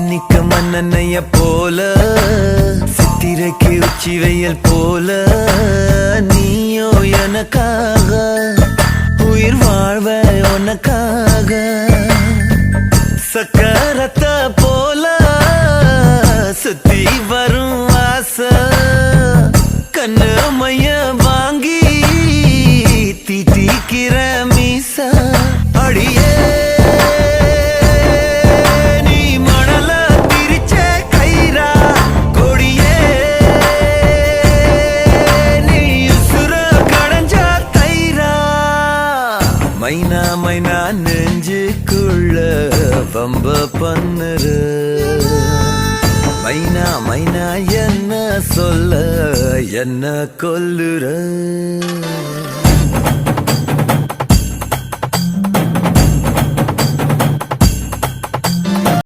நிக்க மன்னனைய போல சித்திரைக்கு உச்சி வெயில் போல நீயோ எனக்காக உயிர் வாழ்வ உனக்காக சக்கரத்த போல சுத்தி வரும் ஆசை கண்ணு மைய வாங்கி தீட்டிக்கிற மீச அடியே மைனா மைனா நெஞ்சுக்குள்ள பம்ப பண்ணுற மைனா மைனா என்ன சொல்ல என்ன கொல்லுற